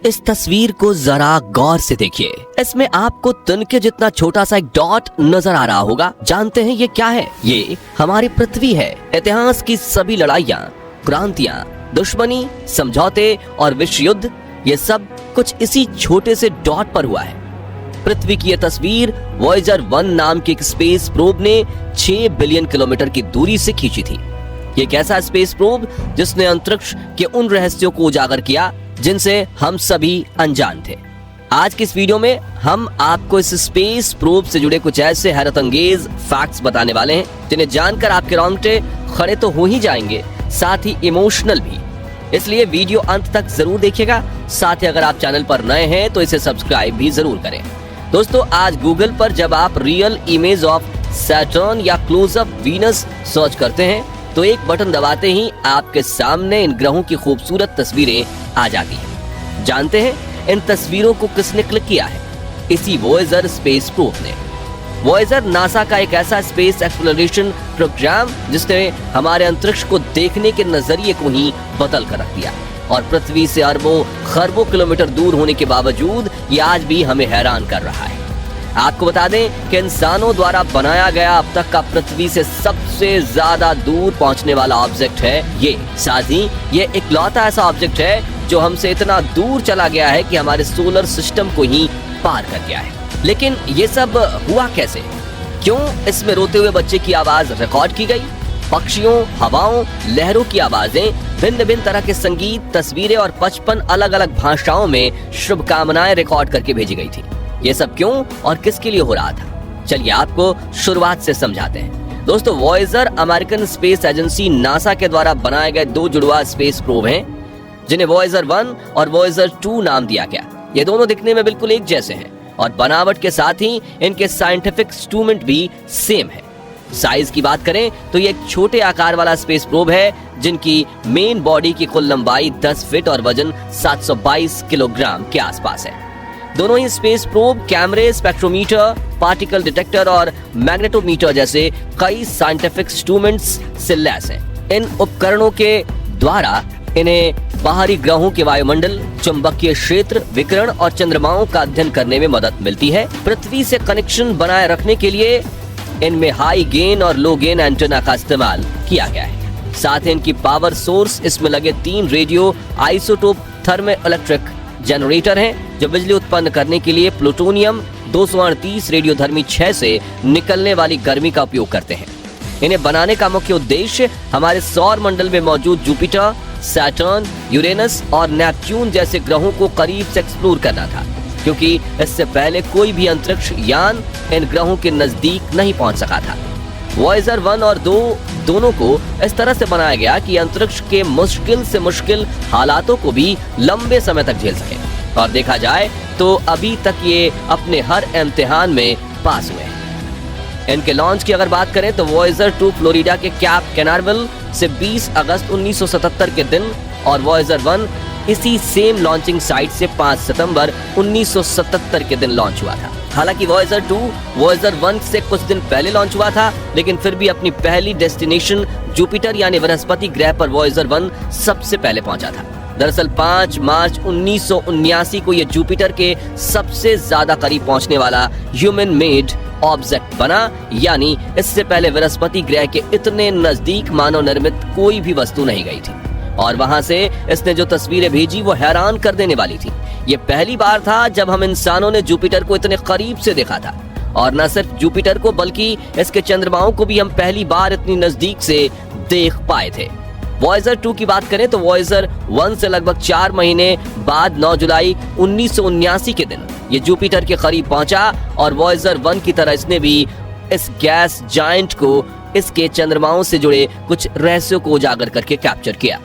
इस तस्वीर को जरा गौर से देखिए। इसमें आपको तिनके जितना छोटा सा एक डॉट नजर आ रहा होगा। जानते हैं ये क्या है? ये हमारी पृथ्वी है। इतिहास की सभी लड़ाइयाँ, क्रांतियाँ, दुश्मनी, समझौते और विश्व युद्ध, ये सब कुछ इसी छोटे से डॉट पर हुआ है। पृथ्वी की यह तस्वीर वॉयेजर 1 नाम के एक स्पेस प्रोब ने 6 बिलियन किलोमीटर की दूरी से खींची थी। ये एक ऐसा स्पेस प्रोब जिसने अंतरिक्ष के उन रहस्यों को उजागर किया जिनसे हम सभी अनजान थे। आज की इस वीडियो में हम आपको इस स्पेस प्रोब से जुड़े कुछ ऐसे हैरतअंगेज फैक्ट्स बताने वाले हैं जिन्हें जानकर आपके रोंगटे खड़े तो हो ही जाएंगे, साथ ही इमोशनल भी। इसलिए वीडियो अंत तक जरूर देखिएगा। साथ ही अगर आप चैनल पर नए हैं तो इसे सब्सक्राइब भी जरूर करें। दोस्तों, आज गूगल पर जब आप रियल इमेज ऑफ सैटर्न या क्लोजअप वीनस सर्च करते हैं तो एक बटन दबाते ही आपके सामने इन ग्रहों की खूबसूरत तस्वीरें आ जाती हैं। जानते हैं इन तस्वीरों को किसने क्लिक किया है? इसी वॉयेजर स्पेस प्रोब ने। वॉयेजर नासा का एक ऐसा स्पेस एक्सप्लोरेशन प्रोग्राम जिसने हमारे अंतरिक्ष को देखने के नजरिए को ही बदल कर रख दिया और पृथ्वी से अरबों खरबों किलोमीटर दूर होने के बावजूद ये आज भी हमें हैरान कर रहा है। आपको बता दें कि इंसानों द्वारा बनाया गया अब तक का पृथ्वी से सबसे ज्यादा दूर पहुंचने वाला ऑब्जेक्ट है ये। साथ ही ये इकलौता ऐसा ऑब्जेक्ट है जो हमसे इतना दूर चला गया है कि हमारे सोलर सिस्टम को ही पार कर गया है। लेकिन ये सब हुआ कैसे? क्यों इसमें रोते हुए बच्चे की आवाज रिकॉर्ड की गई? पक्षियों, हवाओं, लहरों की आवाजें, भिन्न भिन्न तरह के संगीत, तस्वीरें और 55 अलग अलग भाषाओं में शुभकामनाएं रिकॉर्ड करके भेजी गई थी। ये सब क्यों और किसके लिए हो रहा था? चलिए आपको शुरुआत से समझाते हैं। दोस्तों, Voyager American space agency NASA के द्वारा बनाए गए 2 जुड़वा स्पेस प्रोब हैं जिन्हें वॉयेजर 1 और वॉयेजर 2 नाम दिया गया। ये दोनों दिखने में बिल्कुल एक जैसे हैं और बनावट के साथ ही इनके साइंटिफिक इंस्ट्रूमेंट भी सेम है। साइज की बात करें तो ये एक छोटे आकार वाला स्पेस प्रोब है जिनकी मेन बॉडी की कुल लंबाई 10 फीट और वजन 722 किलोग्राम के आसपास है। दोनों ही स्पेस प्रोब कैमरे, स्पेक्ट्रोमीटर, पार्टिकल डिटेक्टर और मैग्नेटोमीटर जैसे कई साइंटिफिक इंस्ट्रूमेंट्स से लैस हैं। इन उपकरणों के द्वारा इन्हें बाहरी ग्रहों के वायुमंडल, चुंबकीय क्षेत्र, विकिरण और चंद्रमाओं का अध्ययन करने में मदद मिलती है। पृथ्वी से कनेक्शन बनाए रखने के लिए इनमें हाई गेन और लो गेन एंटेना का इस्तेमाल किया गया है। साथ ही इनकी पावर सोर्स इसमें लगे 3 radio isotope thermo electric generator हैं जो बिजली उत्पन्न करने के लिए प्लूटोनियम 238 रेडियोधर्मी 6 से निकलने वाली गर्मी का उपयोग करते हैं। इन्हें बनाने का मुख्य उद्देश्य हमारे सौर मंडल में मौजूद जुपिटर, सैटर्न, यूरेनस और नेपच्यून जैसे ग्रहों को करीब से एक्सप्लोर करना था, क्योंकि इससे पहले कोई भी अंतरिक्ष यान इन ग्रहों के नजदीक नहीं पहुंच सका था। वॉयेजर 1 और 2 दोनों को इस तरह से बनाया गया कि अंतरिक्ष के मुश्किल से मुश्किल हालातों को भी लंबे समय तक झेल सके। और देखा जाए तो अभी तक ये अपने हर इम्तिहान में पास हुए हैं। इनके लॉन्च की अगर बात करें तो वॉयेजर 2 फ्लोरिडा के कैप कैनारवल से 20 अगस्त 1977 के दिन और वॉयेजर 1 इसी सेम लॉन्चिंग साइट से 5 सितंबर 1977 के दिन लॉन्च हुआ था। हालांकि वॉयेजर 2 वॉयेजर 1 से कुछ दिन पहले लॉन्च हुआ था, लेकिन फिर भी अपनी पहली डेस्टिनेशन जुपिटर यानी बृहस्पति ग्रह पर वॉयेजर 1 सबसे पहले पहुंचा था। दरअसल 5 मार्च 1979 को यह जुपिटर के सबसे ज्यादा करीब पहुंचने वाला ह्यूमन मेड ऑब्जेक्ट बना, यानी इससे पहले बृहस्पति ग्रह के इतने नजदीक मानव निर्मित कोई भी वस्तु नहीं गई थी। और वहां से इसने जो तस्वीरें भेजी वो हैरान कर देने वाली थी। ये पहली बार था जब हम इंसानों ने जुपिटर को इतने करीब से देखा था, और न सिर्फ जुपिटर को बल्कि इसके चंद्रमाओं को भी हम पहली बार इतनी नजदीक से देख पाए थे। वॉयेजर 2 की बात करें तो वॉयेजर 1 से लगभग 4 महीने बाद 9 जुलाई 1979 के दिन ये जुपिटर के करीब पहुंचा और वॉयेजर 1 की तरह इसने भी इस गैस जायंट को इसके चंद्रमाओं से जुड़े कुछ रहस्यों को उजागर करके कैप्चर किया।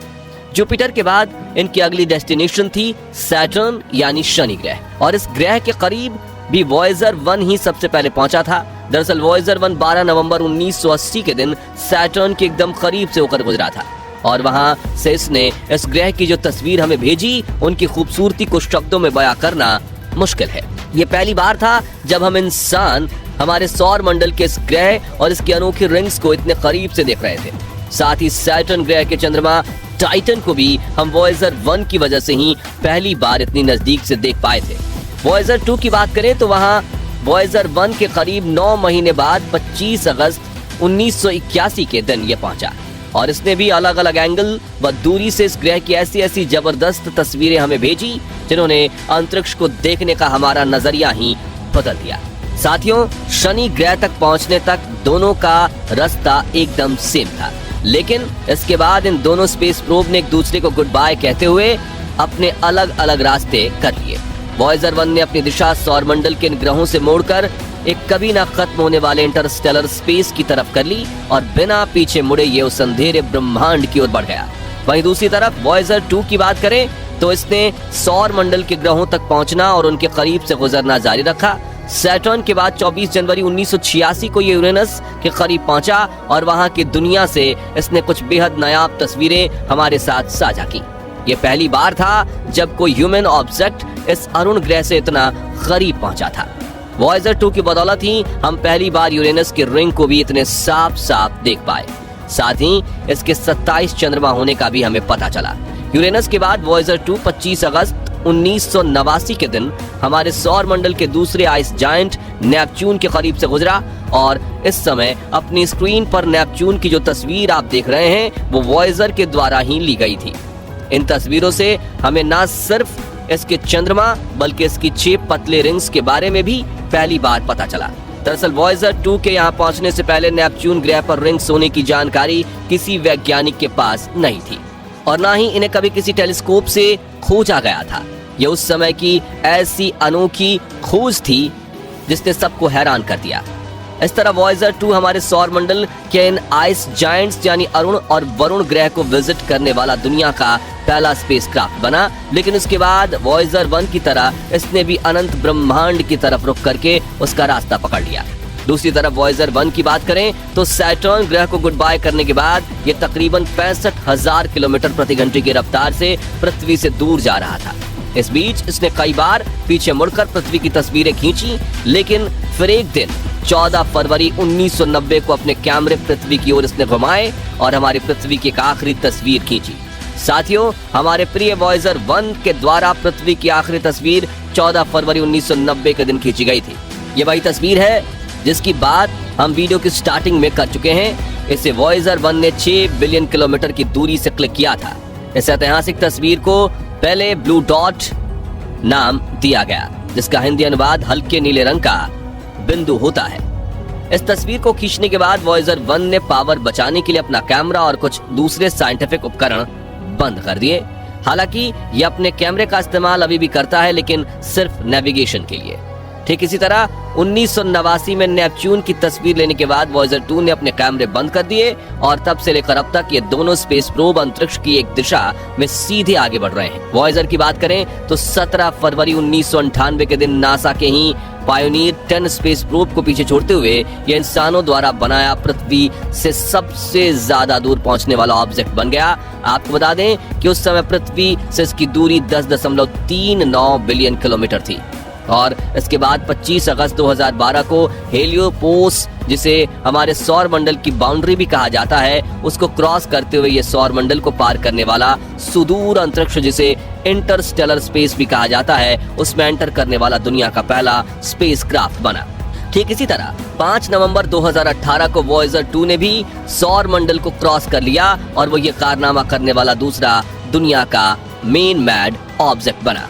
जुपिटर के बाद इनकी अगली डेस्टिनेशन थी सैटर्न यानी शनि ग्रह, और इस ग्रह के करीब भी वॉयेजर 1 ही सबसे पहले पहुंचा था। दरअसल वॉयेजर 1 12 नवंबर 1980 के दिन सैटर्न के एकदम करीब से होकर गुजरा था और वहां से इसने इस ग्रह की जो तस्वीर हमें भेजी उनकी खूबसूरती को शब्दों में बयां करना मुश्किल है। ये पहली बार था जब हम इंसान हमारे सौर मंडल के इस ग्रह और इसकी अनोखी रिंग्स को इतने करीब से देख रहे थे। साथ ही सैटर्न ग्रह के चंद्रमा टाइटन को भी हम वॉयेजर 1 की वजह से ही पहली बार इतनी नजदीक से देख पाए थे। वॉयेजर 2 की बात करें तो वहां वॉयेजर 1 के करीब 9 महीने बाद 25 अगस्त 1981 के दिन ये पहुंचा और इसने भी अलग अलग एंगल व दूरी से इस ग्रह की ऐसी ऐसी जबरदस्त तस्वीरें हमें भेजी जिन्होंने अंतरिक्ष को देखने का हमारा नजरिया ही बदल दिया। साथियों, शनि ग्रह तक पहुंचने तक दोनों का रास्ता एकदम सेम था, लेकिन इसके बाद इन दोनों स्पेस प्रोब ने एक दूसरे को गुड बाय कहते हुए अपने अलग अलग रास्ते कर लिए। वॉयेजर 1 ने अपनी दिशा सौरमंडल के इन ग्रहों से मोड़कर एक कभी ना खत्म होने वाले इंटरस्टेलर स्पेस की तरफ कर ली और बिना पीछे मुड़े ये उस अंधेरे ब्रह्मांड की ओर बढ़ गया। वहीं दूसरी तरफ वॉयेजर 2 की बात करें तो इसने सौरमंडल के ग्रहों तक पहुंचना और उनके करीब से गुजरना जारी रखा। सैटर्न के बाद 24 जनवरी 1986 को ये यूरेनस के करीब पहुंचा और वहां की दुनिया से इसने कुछ बेहद नायाब तस्वीरें हमारे साथ साझा की। ये पहली बार था जब कोई ह्यूमन ऑब्जेक्ट इस अरुण ग्रह से इतना करीब पहुंचा था। वॉयेजर 2 की बदौलत ही हम पहली बार यूरेनस के रिंग को भी इतने साफ साफ देख पाए। साथ ही इसके 27 चंद्रमा होने का भी हमें पता चला। यूरेनस के बाद वॉयेजर 2 25 अगस्त 1989 के दिन हमारे सौर मंडल के दूसरे आइस जायंट नेपच्यून के करीब से गुजरा और इस समय अपनी स्क्रीन पर नेपच्यून की जो तस्वीर आप देख रहे हैं वो वॉयेजर के द्वारा ही ली गई थी। इन तस्वीरों से हमें न सिर्फ इसके चंद्रमा बल्कि इसकी 6 पतले रिंग्स के बारे में भी पहली बार पता चला। दरअसल वॉयेजर 2 के यहाँ पहुंचने से पहले नेपच्यून ग्रह पर रिंग्स होने की जानकारी किसी वैज्ञानिक के पास नहीं थी और ना ही इन्हें कभी किसी टेलीस्कोप से खोजा गया था। यह उस समय की ऐसी अनोखी खोज थी जिसने सबको हैरान कर दिया। इस तरह वॉयेजर 2 हमारे सौर मंडल के इन आइस जायंट्स यानी अरुण और वरुण ग्रह को विजिट करने वाला दुनिया का पहला स्पेसक्राफ्ट बना। लेकिन उसके बाद वॉयेजर 1 की तरह इसने भी अनंत ब्रह्मांड की तरफ रुख करके उसका रास्ता पकड़ लिया। दूसरी तरफ वॉयेजर 1 की बात करें तो सैटर्न ग्रह को गुड बाय करने के बाद ये तकरीबन 65,000 किलोमीटर प्रति घंटे की रफ्तार से पृथ्वी से दूर जा रहा था। इस बीच इसने कई बार पीछे मुड़कर पृथ्वी की तस्वीरें खींची, लेकिन फिर एक दिन 14 फरवरी 1990 को अपने कैमरे पृथ्वी की ओर इसने घुमाए और हमारी पृथ्वी की एक आखिरी तस्वीर खींची। साथियों, हमारे प्रिय वॉयेजर 1 के द्वारा पृथ्वी की आखिरी तस्वीर 14 फरवरी 1990 के दिन खींची गई थी। ये वही तस्वीर है जिसकी बात हम वीडियो की स्टार्टिंग में कर चुके हैं। इसे वॉयेजर 1 ने 6 बिलियन किलोमीटर की दूरी से क्लिक किया था। इस ऐतिहासिक तस्वीर को पहले ब्लू डॉट नाम दिया गया, जिसका हिंदी अनुवाद हल्के नीले रंग का बिंदु होता है। इस तस्वीर को खींचने के बाद वॉयेजर 1 ने पावर बचाने के लिए अपना कैमरा और कुछ दूसरे साइंटिफिक उपकरण बंद कर दिए। हालांकि यह अपने कैमरे का इस्तेमाल अभी भी करता है, लेकिन सिर्फ नेविगेशन के लिए। ठीक इसी तरह 1989 में नेपच्यून की तस्वीर लेने के बाद वॉयेजर 2 ने अपने कैमरे बंद कर दिए और तब से लेकर अब तक ये दोनों स्पेस प्रोब अंतरिक्ष की एक दिशा में सीधे आगे बढ़ रहे हैं। वॉयेजर की बात करें तो 17 फरवरी 1998 के दिन नासा के ही पायोनियर 10 स्पेस प्रोब को पीछे छोड़ते हुए यह इंसानों द्वारा बनाया पृथ्वी से सबसे ज्यादा दूर पहुंचने वाला ऑब्जेक्ट बन गया। आपको बता दें कि उस समय पृथ्वी से इसकी दूरी 10.39 बिलियन किलोमीटर थी और इसके बाद 25 अगस्त 2012 को हेलियोपोस, जिसे हमारे सौर मंडल की बाउंड्री भी कहा जाता है, उसको क्रॉस करते हुए ये सौर मंडल को पार करने वाला सुदूर अंतरिक्ष, जिसे इंटरस्टेलर स्पेस भी कहा जाता है, उसमें एंटर करने वाला दुनिया का पहला स्पेसक्राफ्ट बना। ठीक इसी तरह 5 नवंबर 2018 को वॉयेजर 2 ने भी सौर मंडल को क्रॉस कर लिया और वो ये कारनामा करने वाला दूसरा दुनिया का मेन मैड ऑब्जेक्ट बना।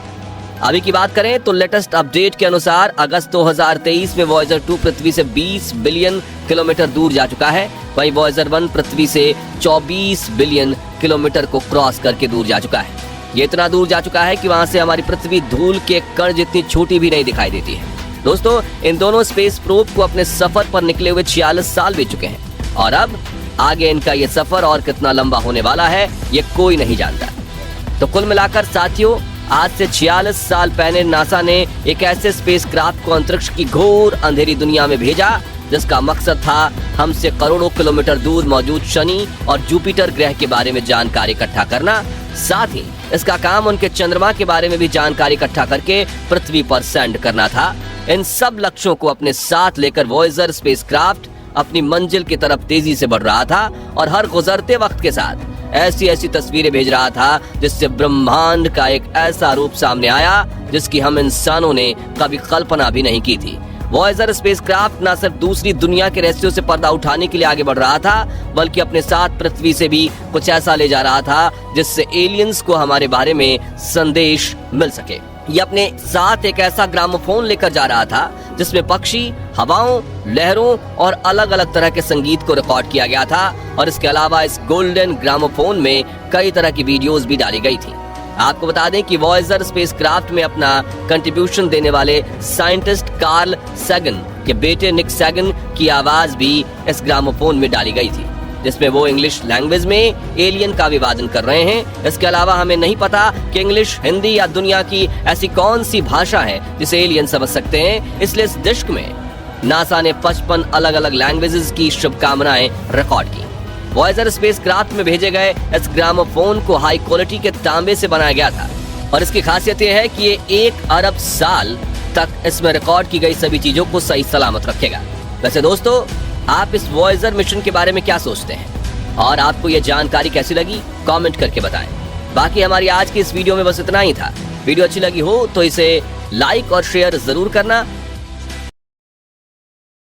अभी की बात करें तो लेटेस्ट अपडेट के अनुसार अगस्त 2023 में वॉयेजर 2 पृथ्वी से 20 बिलियन किलोमीटर दूर जा चुका है। वहीं वॉयेजर 1 पृथ्वी से 24 बिलियन किलोमीटर को क्रॉस करके दूर जा चुका है। ये इतना दूर जा चुका है कि वहां से हमारी पृथ्वी धूल के कण जितनी छोटी भी नहीं दिखाई देती है। दोस्तों, इन दोनों स्पेस प्रोब को अपने सफर पर निकले हुए 46 साल बीत चुके हैं और अब आगे इनका ये सफर और कितना लंबा होने वाला है ये कोई नहीं जानता। तो कुल मिलाकर साथियों, आज से 46 साल पहले नासा ने एक ऐसे स्पेसक्राफ्ट को अंतरिक्ष की घोर अंधेरी दुनिया में भेजा जिसका मकसद था हमसे करोड़ों किलोमीटर दूर मौजूद शनि और जुपिटर ग्रह के बारे में जानकारी इकट्ठा करना। साथ ही इसका काम उनके चंद्रमा के बारे में भी जानकारी इकट्ठा करके पृथ्वी पर सेंड करना था। इन सब लक्ष्यों को अपने साथ लेकर वॉयेजर स्पेसक्राफ्ट अपनी मंजिल की तरफ तेजी से बढ़ रहा था और हर गुजरते वक्त के साथ ऐसी ऐसी तस्वीरें भेज रहा था जिससे ब्रह्मांड का एक ऐसा रूप सामने आया जिसकी हम इंसानों ने कभी कल्पना भी नहीं की थी। वॉयेजर स्पेसक्राफ्ट न सिर्फ दूसरी दुनिया के रहस्यों से पर्दा उठाने के लिए आगे बढ़ रहा था, बल्कि अपने साथ पृथ्वी से भी कुछ ऐसा ले जा रहा था जिससे एलियंस को हमारे बारे में संदेश मिल सके। ये अपने साथ एक ऐसा ग्रामोफोन लेकर जा रहा था जिसमें पक्षी, हवाओं, लहरों और अलग अलग तरह के संगीत को रिकॉर्ड किया गया था। और इसके अलावा इस गोल्डन ग्रामोफोन में कई तरह की वीडियोस भी डाली गई थी। आपको बता दें कि वॉयेजर स्पेसक्राफ्ट में अपना कंट्रीब्यूशन देने वाले साइंटिस्ट कार्ल सैगन के बेटे निक सैगन की आवाज भी इस ग्रामोफोन में डाली गई थी, जिसमें वो इंग्लिश लैंग्वेज में एलियन का अभिवादन कर रहे हैं। इसके अलावा हमें नहीं पता कि इंग्लिश, हिंदी या दुनिया की ऐसी कौन सी भाषा है जिसे एलियन समझ सकते हैं, इसलिए इस डिस्क में नासा ने 55 अलग अलग लैंग्वेजेस की शुभकामनाएं रिकॉर्ड की। वॉयेजर स्पेसक्राफ्ट में भेजे गए इस ग्रामोफोन को हाई क्वालिटी के तांबे से बनाया गया था और इसकी खासियत यह है कि ये 1 अरब साल तक इसमें रिकॉर्ड की गई सभी चीजों को सही सलामत रखेगा। वैसे दोस्तों, आप इस वॉयेजर मिशन के बारे में क्या सोचते हैं और आपको ये जानकारी कैसी लगी, कमेंट करके बताएं। बाकी हमारी आज की इस वीडियो में बस इतना ही था। वीडियो अच्छी लगी हो तो इसे लाइक और शेयर जरूर करना